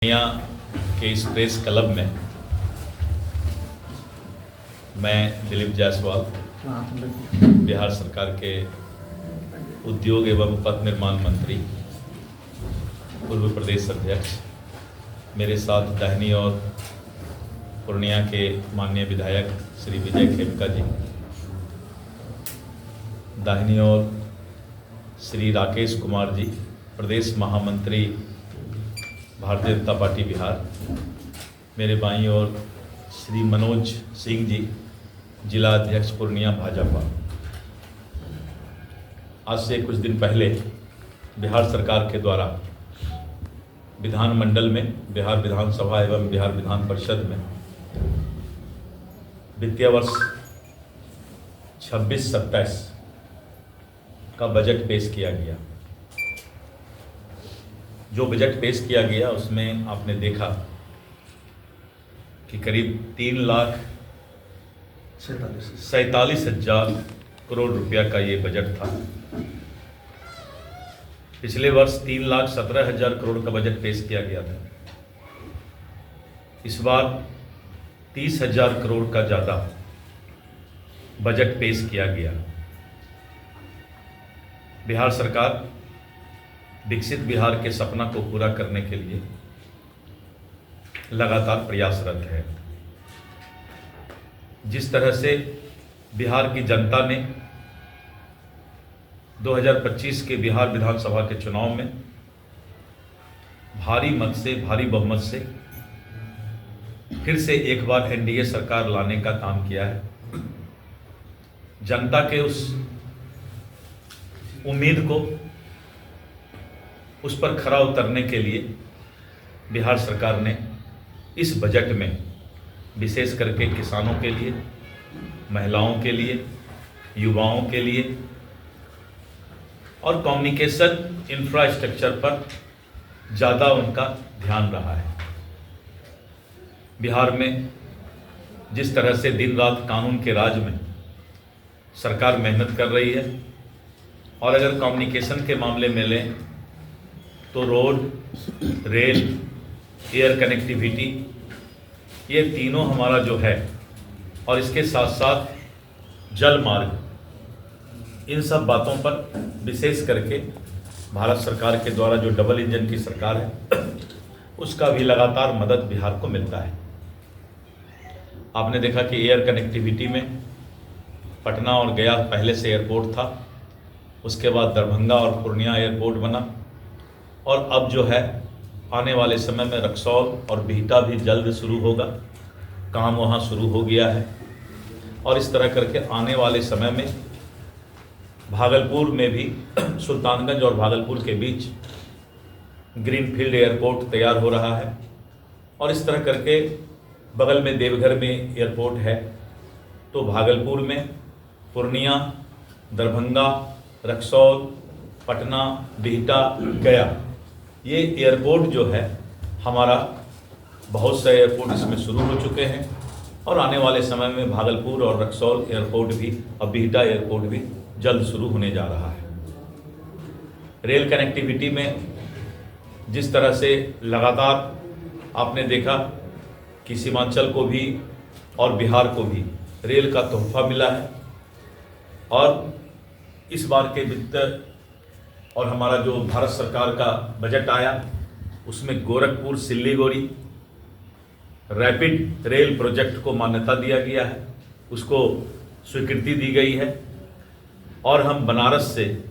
पूर्णिया के इस press club में मैं दिलीप जायसवाल बिहार सरकार के उद्योग एवं पथ निर्माण मंत्री, पूर्व प्रदेश अध्यक्ष, मेरे साथ दाहिनी ओर पूर्णिया के माननीय विधायक श्री विजय खेमका जी, दाहिनी ओर श्री राकेश कुमार जी, प्रदेश महामंत्री भारतीय जनता पार्टी बिहार, मेरे बाईं ओर श्री मनोज सिंह जी, जिला अध्यक्ष पूर्णिया भाजपा। आज से कुछ दिन पहले बिहार सरकार के द्वारा विधानमंडल में, बिहार विधानसभा एवं बिहार विधान परिषद में वित्तीय वर्ष 26-27 का बजट पेश किया गया। जो बजट पेश किया गया उसमें आपने देखा कि करीब 3,47,000 करोड़ रुपया का ये बजट था। पिछले वर्ष 3,17,000 करोड़ का बजट पेश किया गया था। इस बार 30,000 करोड़ का ज़्यादा बजट पेश किया गया। बिहार सरकार विकसित बिहार के सपना को पूरा करने के लिए लगातार प्रयासरत है। जिस तरह से बिहार की जनता ने 2025 के बिहार विधानसभा के चुनाव में भारी मत से, भारी बहुमत से फिर से एक बार एनडीए सरकार लाने का काम किया है, जनता के उस उम्मीद को, उस पर खरा उतरने के लिए बिहार सरकार ने इस बजट में विशेष करके किसानों के लिए, महिलाओं के लिए, युवाओं के लिए और कम्युनिकेशन इंफ्रास्ट्रक्चर पर ज़्यादा उनका ध्यान रहा है। बिहार में जिस तरह से दिन रात कानून के राज में सरकार मेहनत कर रही है, और अगर कम्युनिकेशन के मामले में लें तो रोड, रेल, एयर कनेक्टिविटी, ये तीनों हमारा जो है, और इसके साथ साथ जल मार्ग, इन सब बातों पर विशेष करके भारत सरकार के द्वारा जो डबल इंजन की सरकार है उसका भी लगातार मदद बिहार को मिलता है। आपने देखा कि एयर कनेक्टिविटी में पटना और गया पहले से एयरपोर्ट था, उसके बाद दरभंगा और पूर्णिया एयरपोर्ट बना, और अब जो है आने वाले समय में रक्सौल और बिहटा भी जल्द शुरू होगा, काम वहाँ शुरू हो गया है। और इस तरह करके आने वाले समय में भागलपुर में भी सुल्तानगंज और भागलपुर के बीच ग्रीनफील्ड एयरपोर्ट तैयार हो रहा है, और इस तरह करके बगल में देवघर में एयरपोर्ट है, तो भागलपुर में पूर्णिया, दरभंगा, रक्सौल, पटना, बिहटा, गया, ये एयरपोर्ट जो है हमारा, बहुत से एयरपोर्ट इसमें शुरू हो चुके हैं, और आने वाले समय में भागलपुर और रक्सौल एयरपोर्ट भी और बिहटा एयरपोर्ट भी जल्द शुरू होने जा रहा है। रेल कनेक्टिविटी में जिस तरह से लगातार आपने देखा कि सीमांचल को भी और बिहार को भी रेल का तोहफा मिला है, और इस बार के वित्त और हमारा जो भारत सरकार का बजट आया उसमें Gorakhpur Siliguri rapid rail project को मान्यता दिया गया है, उसको स्वीकृति दी गई है, और हम बनारस से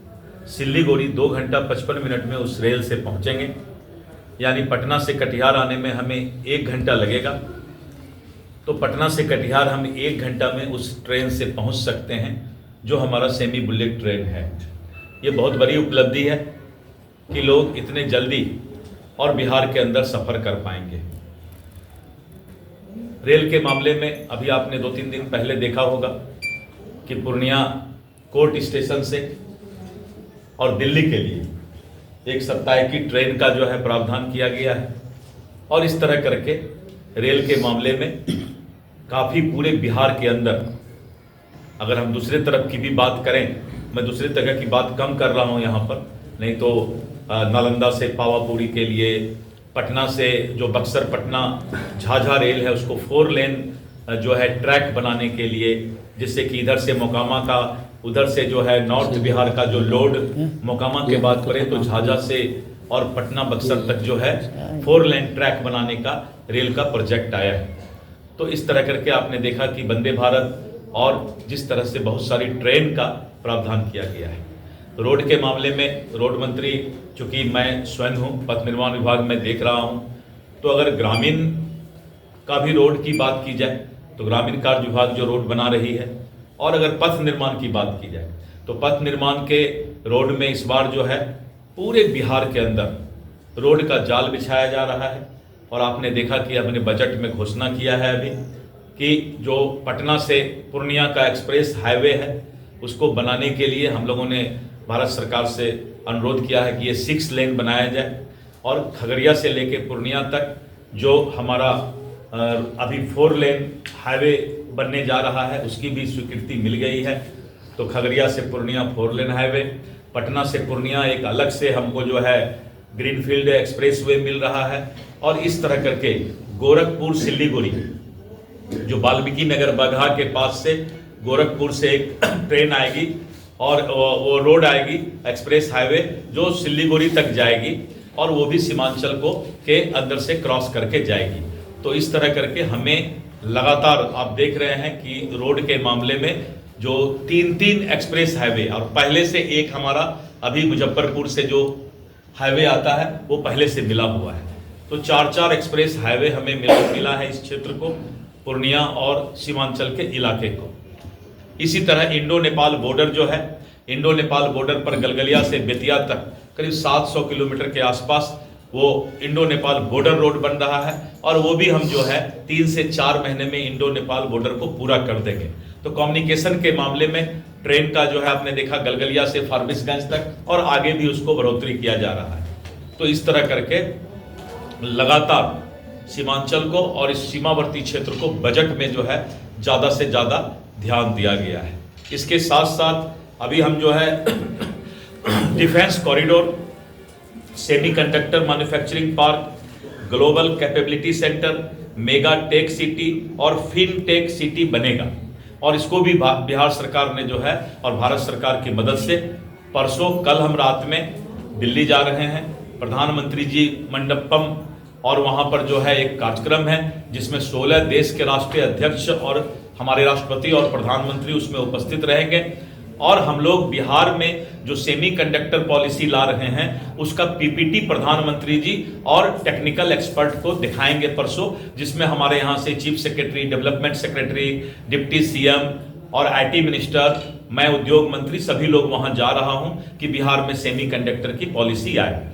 सिल्लीगुड़ी 2 घंटा 55 मिनट में उस रेल से पहुंचेंगे। यानी पटना से कटिहार आने में हमें 1 घंटा लगेगा, तो पटना से कटिहार हम 1 घंटा में उस ट्रेन से पहुंच सकते हैं, जो हमारा सेमी बुलेट ट्रेन है। ये बहुत बड़ी उपलब्धि है कि लोग इतने जल्दी और बिहार के अंदर सफ़र कर पाएंगे। रेल के मामले में अभी आपने 2-3 दिन पहले देखा होगा कि पूर्णिया कोर्ट स्टेशन से और दिल्ली के लिए 1 सप्ताह की ट्रेन का जो है प्रावधान किया गया है, और इस तरह करके रेल के मामले में काफ़ी पूरे बिहार के अंदर, अगर हम दूसरे तरफ की भी बात करें, मैं दूसरे तरह की बात कम कर रहा हूँ यहाँ पर, नहीं तो नालंदा से पावापुरी के लिए, पटना से जो बक्सर पटना झाझा रेल है उसको 4 लेन जो है ट्रैक बनाने के लिए, जिससे कि इधर से मोकामा का, उधर से जो है नॉर्थ बिहार का जो लोड मोकामा के बाद पड़े तो झाझा से और पटना बक्सर तक जो है 4 लेन ट्रैक बनाने का रेल का प्रोजेक्ट आया है। तो इस तरह करके आपने देखा कि वंदे भारत और जिस तरह से बहुत सारी ट्रेन का प्रावधान किया गया है। रोड के मामले में रोड मंत्री, चूंकि मैं स्वयं हूँ पथ निर्माण विभाग में देख रहा हूँ, तो अगर ग्रामीण का भी रोड की बात की जाए तो ग्रामीण कार्य विभाग जो रोड बना रही है, और अगर पथ निर्माण की बात की जाए तो पथ निर्माण के रोड में इस बार जो है पूरे बिहार के अंदर रोड का जाल बिछाया जा रहा है। और आपने देखा कि हमने बजट में घोषणा किया है अभी कि जो पटना से पूर्णिया का एक्सप्रेस हाईवे है उसको बनाने के लिए हम लोगों ने भारत सरकार से अनुरोध किया है कि ये 6 लेन बनाया जाए, और खगड़िया से लेके पूर्णिया तक जो हमारा अभी 4 लेन हाईवे बनने जा रहा है उसकी भी स्वीकृति मिल गई है। तो खगड़िया से पूर्णिया 4 लेन हाईवे, पटना से पूर्णिया एक अलग से हमको जो है ग्रीनफील्ड एक्सप्रेसवे मिल रहा है, और इस तरह करके गोरखपुर सिल्लीगुड़ी जो वाल्मीकि नगर बगहा के पास से गोरखपुर से एक ट्रेन आएगी और वो रोड आएगी एक्सप्रेस हाईवे जो सिल्लीगुड़ी तक जाएगी, और वो भी सीमांचल को के अंदर से क्रॉस करके जाएगी। तो इस तरह करके हमें लगातार आप देख रहे हैं कि रोड के मामले में जो 3 एक्सप्रेस हाईवे, और पहले से एक हमारा अभी मुजफ्फरपुर से जो हाईवे आता है वो पहले से मिला हुआ है। तो 4 एक्सप्रेस हाईवे हमें मिला है इस क्षेत्र को, पूर्णिया और सीमांचल के इलाके को। इसी तरह इंडो नेपाल बॉर्डर जो है, इंडो नेपाल बॉर्डर पर गलगलिया से बेतिया तक करीब 700 किलोमीटर के आसपास वो इंडो नेपाल बॉर्डर रोड बन रहा है, और वो भी हम जो है 3 से 4 महीने में इंडो नेपाल बॉर्डर को पूरा कर देंगे। तो कम्युनिकेशन के मामले में ट्रेन का जो है आपने देखा गलगलिया से फारबिसगंज तक, और आगे भी उसको बढ़ोतरी किया जा रहा है। तो इस तरह करके लगातार सीमांचल को और इस सीमावर्ती क्षेत्र को बजट में जो है ज़्यादा से ज़्यादा ध्यान दिया गया है। इसके साथ साथ अभी हम जो है defence corridor, semiconductor manufacturing park, global capability centre, mega tech city और फिन टेक सिटी बनेगा, और इसको भी बिहार सरकार ने जो है और भारत सरकार की मदद से परसों कल हम रात में दिल्ली जा रहे हैं। प्रधानमंत्री जी मंडपम, और वहाँ पर जो है एक कार्यक्रम है जिसमें 16 देश के राष्ट्रीय अध्यक्ष और हमारे राष्ट्रपति और प्रधानमंत्री उसमें उपस्थित रहेंगे, और हम लोग बिहार में जो सेमीकंडक्टर पॉलिसी ला रहे हैं उसका पीपीटी प्रधानमंत्री जी और टेक्निकल एक्सपर्ट को दिखाएंगे परसों, जिसमें हमारे यहाँ से chief secretary, development secretary, deputy CM और आईटी मिनिस्टर, मैं उद्योग मंत्री, सभी लोग वहाँ जा रहा हूँ कि बिहार में सेमीकंडक्टर की पॉलिसी आए।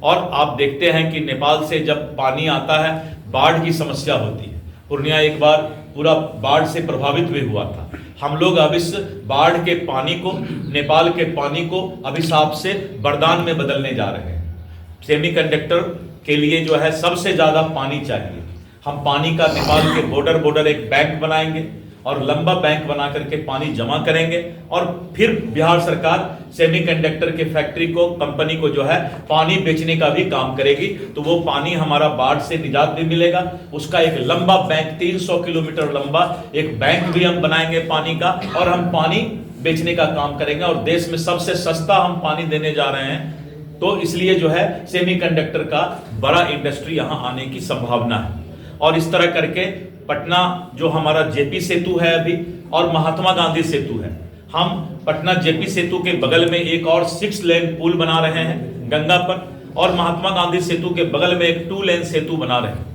और आप देखते हैं कि नेपाल से जब पानी आता है बाढ़ की समस्या होती है। पूर्णिया एक बार पूरा बाढ़ से प्रभावित भी हुआ था। हम लोग अब इस बाढ़ के पानी को, नेपाल के पानी को अभिशाप से वरदान में बदलने जा रहे हैं। सेमीकंडक्टर के लिए जो है सबसे ज्यादा पानी चाहिए। हम पानी का नेपाल के बॉर्डर एक बैंक बनाएंगे और लंबा बैंक बना करके पानी जमा करेंगे, और फिर बिहार सरकार सेमीकंडक्टर के फैक्ट्री को, कंपनी को जो है पानी बेचने का भी काम करेगी। तो वो पानी हमारा बाढ़ से निजात भी मिलेगा। उसका एक लंबा बैंक, 300 किलोमीटर लंबा एक बैंक भी हम बनाएंगे पानी का, और हम पानी बेचने का काम करेंगे, और देश में सबसे सस्ता हम पानी देने जा रहे हैं। तो इसलिए जो है सेमीकंडक्टर का बड़ा इंडस्ट्री यहाँ आने की संभावना है। और इस तरह करके पटना जो हमारा जेपी सेतु है अभी, और महात्मा गांधी सेतु है, हम पटना जेपी सेतु के बगल में एक और 6 लेन पुल बना रहे हैं गंगा पर, और महात्मा गांधी सेतु के बगल में एक 2 लेन सेतु बना रहे हैं।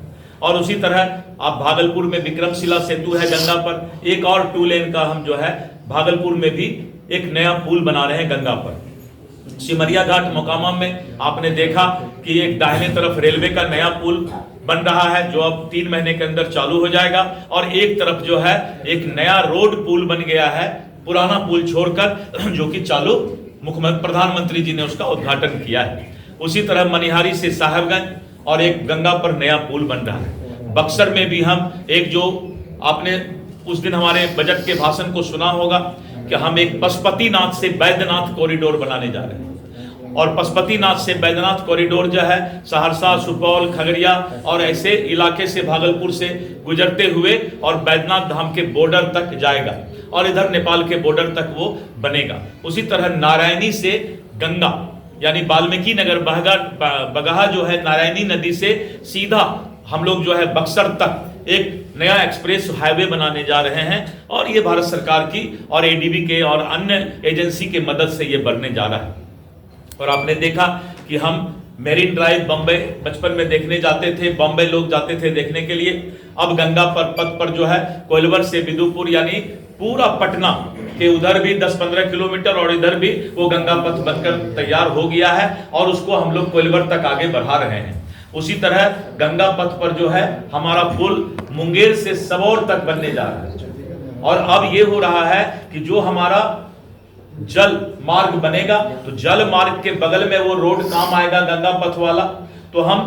और उसी तरह आप भागलपुर में विक्रमशिला सेतु है गंगा पर, एक और 2 लेन का हम जो है भागलपुर में भी एक नया पुल बना रहे हैं गंगा पर। सिमरिया घाट मोकामा में आपने देखा कि एक दाहिने तरफ रेलवे का नया पुल बन रहा है जो अब 3 महीने के अंदर चालू हो जाएगा, और एक तरफ जो है एक नया रोड पुल बन गया है, पुराना पुल छोड़कर, जो कि चालू मुख्यमंत्री प्रधानमंत्री जी ने उसका उद्घाटन किया है। उसी तरह मनिहारी से साहेबगंज और एक गंगा पर नया पुल बन रहा है। बक्सर में भी हम एक, जो आपने उस दिन हमारे बजट के भाषण को सुना होगा कि हम एक पशुपतिनाथ से बैद्यनाथ कॉरिडोर बनाने जा रहे हैं। और पशुपतिनाथ से बैद्यनाथ कॉरिडोर जो है सहरसा, सुपौल, खगड़िया और ऐसे इलाके से भागलपुर से गुजरते हुए और बैद्यनाथ धाम के बॉर्डर तक जाएगा और इधर नेपाल के बॉर्डर तक वो बनेगा। उसी तरह नारायणी से गंगा यानी वाल्मीकि नगर बगहा जो है नारायणी नदी से सीधा हम लोग जो है बक्सर तक एक नया एक्सप्रेस हाईवे बनाने जा रहे हैं और ये भारत सरकार की और एडीबी के और अन्य एजेंसी के मदद से ये बढ़ने जा रहा है। और आपने देखा कि हम मेरीन ड्राइव बम्बई बचपन में देखने जाते थे, बॉम्बे लोग जाते थे देखने के लिए। अब गंगा पथ पर जो है कोइलवर से बिदुपुर यानी पूरा पटना के उधर भी 10-15 किलोमीटर और इधर भी वो गंगा पथ बनकर तैयार हो गया है और उसको हम लोग कोइलवर तक आगे बढ़ा रहे हैं। उसी तरह गंगा पथ पर जो है हमारा पुल मुंगेर से सबौर तक बनने जा रहा है और अब ये हो रहा है कि जो हमारा जल मार्ग बनेगा तो जल मार्ग के बगल में वो रोड काम आएगा गंगा पथ वाला। तो हम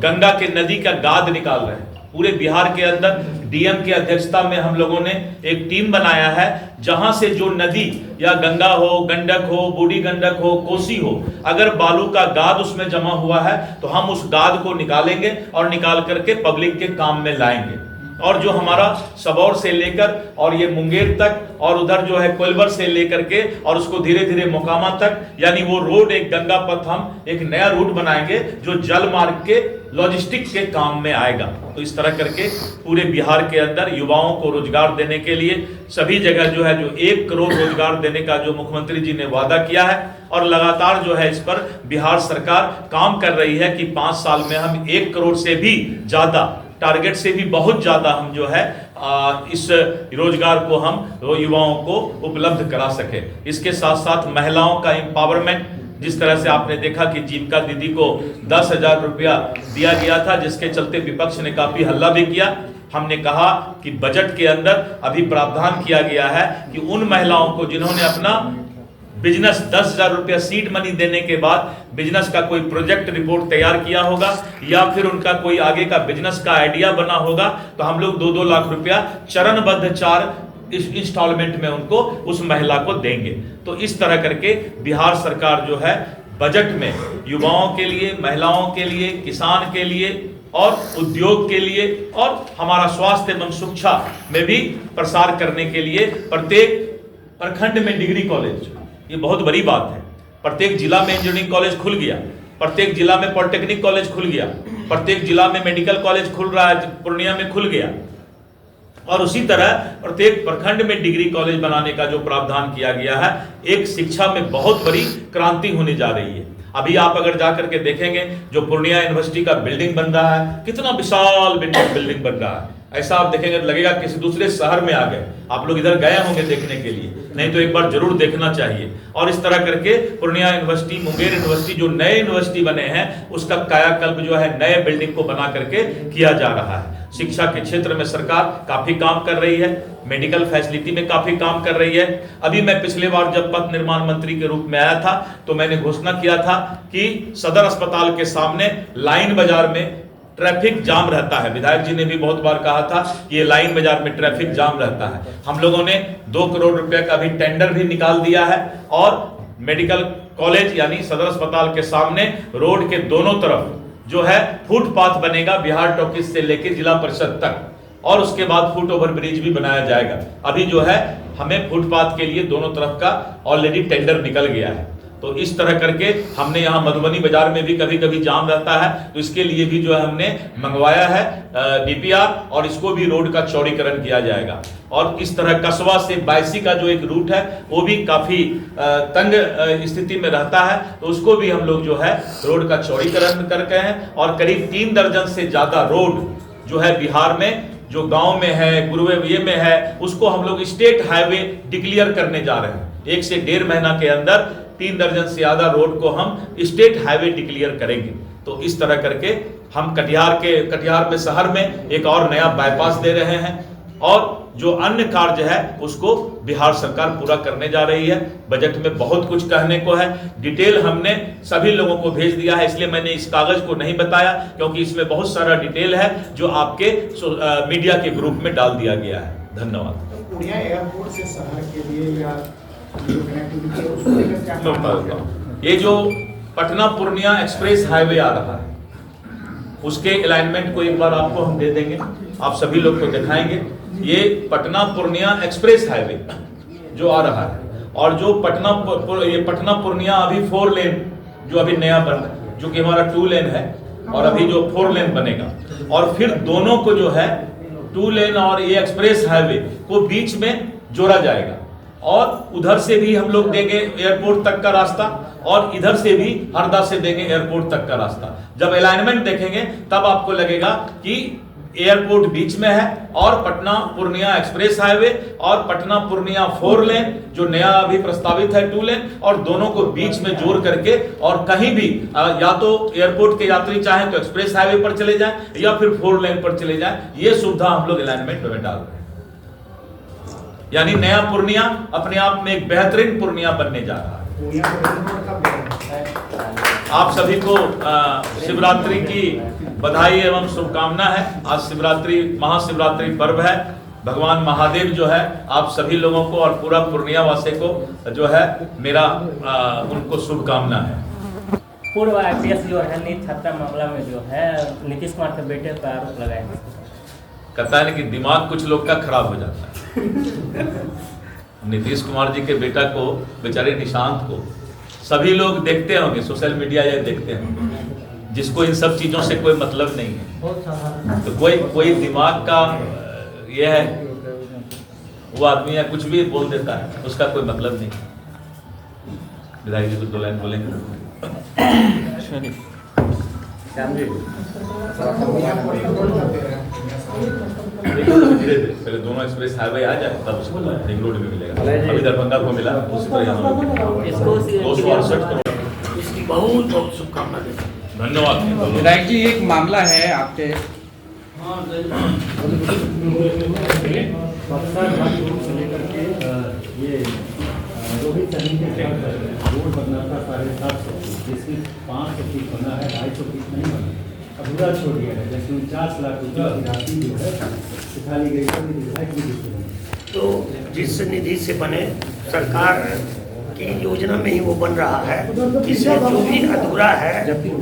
गंगा के नदी का गाद निकाल रहे हैं पूरे बिहार के अंदर। डीएम की अध्यक्षता में हम लोगों ने एक टीम बनाया है जहां से जो नदी या गंगा हो, गंडक हो, बूढ़ी गंडक हो, कोसी हो, अगर बालू का गाद उसमें जमा हुआ है तो हम उस गाद को निकालेंगे और निकाल करके पब्लिक के काम में लाएंगे। और जो हमारा सबौर से लेकर और ये मुंगेर तक और उधर जो है कोइलवर से लेकर के और उसको धीरे धीरे मोकामा तक यानी वो रोड एक गंगा पथ हम एक नया रूट बनाएंगे जो जल मार्ग के लॉजिस्टिक्स के काम में आएगा। तो इस तरह करके पूरे बिहार के अंदर युवाओं को रोजगार देने के लिए सभी जगह जो है जो 1 करोड़ रोजगार देने का जो मुख्यमंत्री जी ने वादा किया है और लगातार जो है इस पर बिहार सरकार काम कर रही है कि 5 साल में हम 1 करोड़ से भी ज्यादा टारगेट से भी बहुत ज्यादा हम जो है इस रोजगार को हम युवाओं को उपलब्ध करा सके। इसके साथ साथ महिलाओं का एम्पावरमेंट, जिस तरह से आपने देखा कि जीविका दीदी को 10,000 रुपया दिया गया था जिसके चलते विपक्ष ने काफी हल्ला भी किया। हमने कहा कि बजट के अंदर अभी प्रावधान किया गया है कि उन महिलाओं को जिन्होंने अपना बिजनेस 10,000 रुपया सीड मनी देने के बाद बिजनेस का कोई प्रोजेक्ट रिपोर्ट तैयार किया होगा या फिर उनका कोई आगे का बिजनेस का आइडिया बना होगा तो हम लोग 2-2 लाख रुपया चरणबद्ध 4 इंस्टॉलमेंट में उनको उस महिला को देंगे। तो इस तरह करके बिहार सरकार जो है बजट में युवाओं के लिए, महिलाओं के लिए, किसान के लिए और उद्योग के लिए और हमारा स्वास्थ्य एवं शिक्षा में भी प्रसार करने के लिए प्रत्येक प्रखंड में डिग्री कॉलेज, ये बहुत बड़ी बात है। प्रत्येक जिला में इंजीनियरिंग कॉलेज खुल गया, प्रत्येक जिला में पॉलिटेक्निक कॉलेज खुल गया, प्रत्येक जिला में मेडिकल कॉलेज खुल रहा है, पूर्णिया में खुल गया और उसी तरह प्रत्येक प्रखंड में डिग्री कॉलेज बनाने का जो प्रावधान किया गया है, एक शिक्षा में बहुत बड़ी क्रांति होने जा रही है। अभी आप अगर जाकर के देखेंगे जो पूर्णिया यूनिवर्सिटी का बिल्डिंग बन रहा है, कितना विशाल बिल्डिंग बन रहा है, ऐसा आप देखेंगे तो लगेगा किसी दूसरे शहर में आ गए। आप लोग इधर गए होंगे देखने के लिए, नहीं तो एक बार जरूर देखना चाहिए। और इस तरह करके पूर्णिया यूनिवर्सिटी, मुंगेर यूनिवर्सिटी जो नए यूनिवर्सिटी बने हैं उसका कायाकल्प जो है नए बिल्डिंग को बना करके किया जा रहा है। शिक्षा के क्षेत्र में सरकार काफी काम कर रही है, मेडिकल फैसिलिटी में काफी काम कर रही है। अभी मैं पिछले बार जब पथ निर्माण मंत्री के रूप में आया था तो मैंने घोषणा किया था कि सदर अस्पताल के सामने लाइन बाजार में ट्रैफिक जाम रहता है। विधायक जी ने भी बहुत बार कहा था कि ये लाइन बाजार में ट्रैफिक जाम रहता है। हम लोगों ने 2 करोड़ रुपए का भी टेंडर भी निकाल दिया है और मेडिकल कॉलेज यानी सदर अस्पताल के सामने रोड के दोनों तरफ जो है फुटपाथ बनेगा बिहार टॉकीज से लेकर जिला परिषद तक और उसके बाद फुट ओवर ब्रिज भी बनाया जाएगा। अभी जो है हमें फुटपाथ के लिए दोनों तरफ का ऑलरेडी टेंडर निकल गया है। तो इस तरह करके हमने यहाँ मधुबनी बाजार में भी कभी कभी जाम रहता है तो इसके लिए भी जो है हमने मंगवाया है डीपीआर और इसको भी रोड का चौड़ीकरण किया जाएगा। और इस तरह कसबा से बायसी का जो एक रूट है वो भी काफी तंग स्थिति में रहता है तो उसको भी हम लोग जो है रोड का चौड़ीकरण करके हैं और करीब 3 दर्जन से ज्यादा रोड जो है बिहार में जो गांव में है, गुरुवे में है, उसको हम लोग स्टेट हाईवे डिक्लेयर करने जा रहे हैं। 1 से 1.5 महीना के अंदर 3 दर्जन से ज्यादा रोड को हम स्टेट हाईवे डिक्लेयर करेंगे। तो इस तरह करके हम कटिहार में शहर में एक और नया बाईपास दे रहे हैं और जो अन्य कार्य है उसको बिहार सरकार पूरा करने जा रही है। बजट में बहुत कुछ कहने को है, डिटेल हमने सभी लोगों को भेज दिया है, इसलिए मैंने इस कागज को नहीं बताया क्योंकि इसमें बहुत सारा डिटेल है जो आपके मीडिया के ग्रुप में डाल दिया गया है। धन्यवाद। पूर्णिया एयरपोर्ट से शहर के लिए या ये जो पटना पूर्णिया एक्सप्रेस हाईवे आ रहा है, उसके अलाइनमेंट को एक बार आपको हम दे देंगे, आप सभी लोग को दिखाएंगे। ये पटना पूर्णिया एक्सप्रेस हाईवे जो आ रहा है, और जो ये पटना पूर्णिया अभी 4 लेन जो अभी नया बन रहा है, जो कि हमारा 2 लेन है, और अभी जो 4 लेन बनेगा, और फिर दोनों को जो है 2 लेन और ये एक्सप्रेस हाईवे को बीच में जोड़ा जाएगा, और उधर से भी हम लोग देंगे एयरपोर्ट तक का रास्ता, और इधर से भी हरदा से देंगे एयरपोर्ट तक का रास्ता। जब अलाइनमेंट देखेंगे तब आपको लगेगा कि एयरपोर्ट बीच में है, और पटना पूर्णिया एक्सप्रेस हाईवे और पटना पूर्णिया 4 लेन जो नया अभी प्रस्तावित है 2 लेन, और दोनों को बीच में जोड़ करके, और कहीं भी या तो एयरपोर्ट के यात्री चाहें तो एक्सप्रेस हाईवे पर चले जाएं या फिर 4 लेन पर चले जाएं, ये सुविधा हम लोग अलाइनमेंट में डाल रहे हैं। यानी नया पूर्णिया अपने आप में एक बेहतरीन पूर्णिया बनने जा रहा है। आप सभी को शिवरात्रि की बधाई एवं शुभकामना है। आज शिवरात्रि महाशिवरात्रि पर्व है। भगवान महादेव जो है आप सभी लोगों को और पूरा पूर्णिया वासी को जो है मेरा उनको शुभकामना है। पूर्व IPS जो है नीट हत्या मामला में जो है नीतीश कुमार के बेटे पर आरोप लगाए, कहता है कि दिमाग कुछ लोग का खराब हो जाता है। नीतीश कुमार जी के बेटा को, बेचारे निशांत को सभी लोग देखते होंगे, सोशल मीडिया या देखते होंगे, जिसको इन सब चीजों से कोई मतलब नहीं है। तो कोई दिमाग का ये है, वो आदमी या कुछ भी बोल देता है, उसका कोई मतलब नहीं। विधायक जी को 2 लाइन बोलेंगे। धीरे धीरे पहले दोनों एक्सप्रेस हाईवे आ जाए, तब उसको रिंग रोड भी मिलेगा। अभी दरभंगा को मिला, उसी तरह यहाँ 268 करोड़। इसकी बहुत बहुत शुभकामना देता हूँ। धन्यवाद। विधायक जी, एक मामला है आपके ये रोहित सैनी के रोड बनना था 750, जिसमें 500 फीट बना है, 250 फीट नहीं बना, अधूरा छोड़ दिया है। जैसे 49 लाख रुपये की राशि जो है उठा ली गई, तो विधायक भी तो जिस निधि से बने सरकार की योजना में ही वो बन रहा है। इसमें जो भी अधूरा है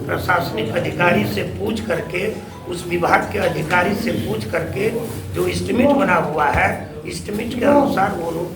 प्रशासनिक अधिकारी से पूछ करके, उस विभाग के अधिकारी से पूछ करके जो एस्टिमेट बना हुआ है, एस्टिमेट के अनुसार वो लोग